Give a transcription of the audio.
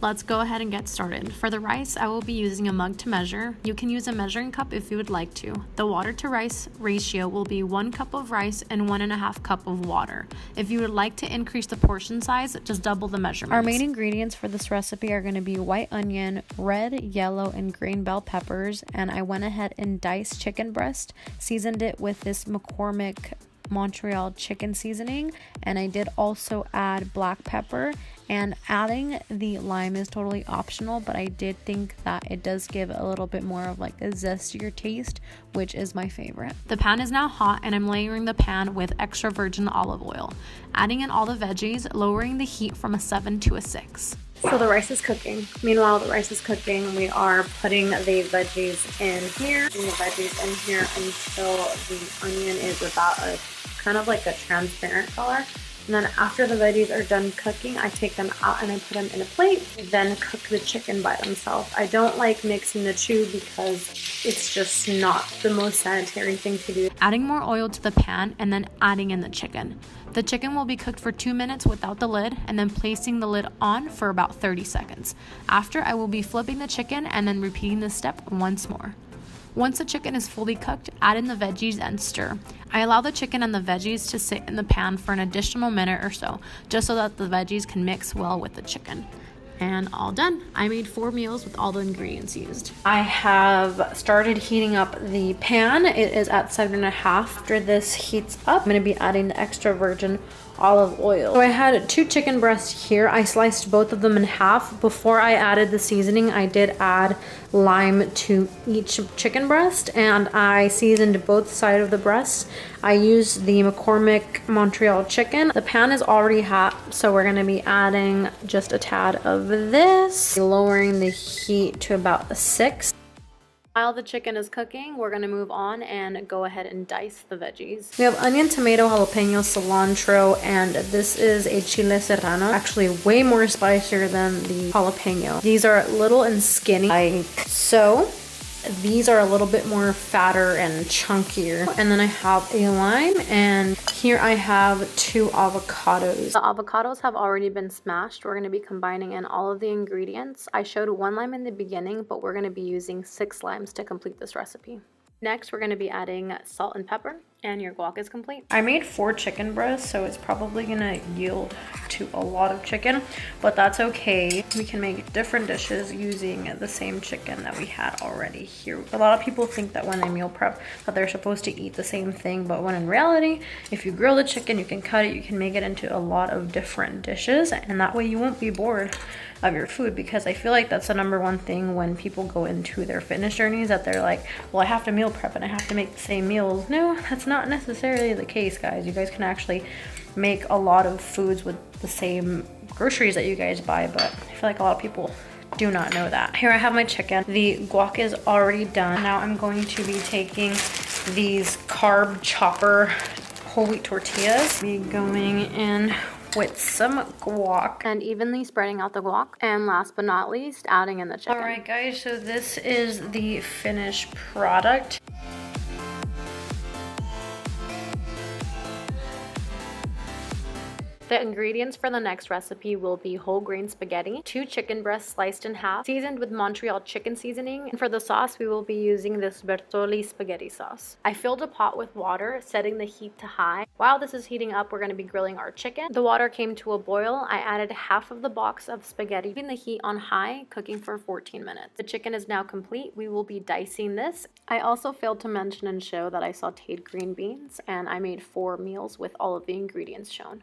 let's go ahead and get started. For the rice, I will be using a mug to measure. You can use a measuring cup if you would like to. The water to rice ratio will be 1 cup of rice and 1.5 cup of water. If you would like to increase the portion size, just double the measurements. Our main ingredients for this recipe are going to be white onion, red, yellow, and green bell peppers, and I went ahead and diced chicken breast, seasoned it with this McCormick Montreal chicken seasoning, and I did also add black pepper, and adding the lime is totally optional, but I did think that it does give a little bit more of like a zestier taste, which is my favorite. The pan is now hot and I'm layering the pan with extra virgin olive oil, adding in all the veggies, lowering the heat from a 7 to a 6. So the rice is cooking. Meanwhile, the rice is cooking. We are putting the veggies in here, until the onion is about a kind of like a transparent color. And then after the veggies are done cooking, I take them out and I put them in a plate, then cook the chicken by themselves. I don't like mixing the two because it's just not the most sanitary thing to do. Adding more oil to the pan and then adding in the chicken. The chicken will be cooked for 2 minutes without the lid and then placing the lid on for about 30 seconds. After, I will be flipping the chicken and then repeating this step once more. Once the chicken is fully cooked, add in the veggies and stir. I allow the chicken and the veggies to sit in the pan for an additional minute or so, just so that the veggies can mix well with the chicken. And all done. I made 4 meals with all the ingredients used. I have started heating up the pan. It is at 7.5. After this heats up, I'm going to be adding the extra virgin olive oil. So I had 2 chicken breasts here. I sliced both of them in half. Before I added the seasoning, I did add lime to each chicken breast and I seasoned both sides of the breast. I used the McCormick Montreal chicken. The pan is already hot, so we're going to be adding just a tad of this, lowering the heat to about a 6. While the chicken is cooking, we're going to move on and go ahead and dice the veggies. We have onion, tomato, jalapeno, cilantro, and this is a chile serrano. Actually way more spicier than the jalapeno. These are little and skinny, like so. These are a little bit more fatter and chunkier. And then I have a lime, and here I have 2 avocados. The avocados have already been smashed. We're going to be combining in all of the ingredients. I showed 1 lime in the beginning, but we're going to be using 6 limes to complete this recipe. Next, we're going to be adding salt and pepper, and your guac is complete. I made 4 chicken breasts, so it's probably going to yield to a lot of chicken, but that's okay. We can make different dishes using the same chicken that we had already here. A lot of people think that when they meal prep that they're supposed to eat the same thing, but when in reality, if you grill the chicken, you can cut it, you can make it into a lot of different dishes, and that way you won't be bored of your food, because I feel like that's the #1 thing when people go into their fitness journeys, that they're like, well, I have to meal prep and I have to make the same meals. No, that's not necessarily the case, guys. You guys can actually make a lot of foods with the same groceries that you guys buy, but I feel like a lot of people do not know that. Here I have my chicken. The guac is already done. Now I'm going to be taking these carb chopper whole wheat tortillas, be going in with some guac and evenly spreading out the guac, and last but not least, adding in the chicken. All right guys, so this is the finished product. The ingredients for the next recipe will be whole grain spaghetti, 2 chicken breasts sliced in half, seasoned with Montreal chicken seasoning, and for the sauce we will be using this Bertolli spaghetti sauce. I filled a pot with water, setting the heat to high. While this is heating up, we're going to be grilling our chicken. The water came to a boil. I added half of the box of spaghetti, keeping the heat on high, cooking for 14 minutes. The chicken is now complete. We will be dicing this. I also failed to mention and show that I sauteed green beans, and I made 4 meals with all of the ingredients shown.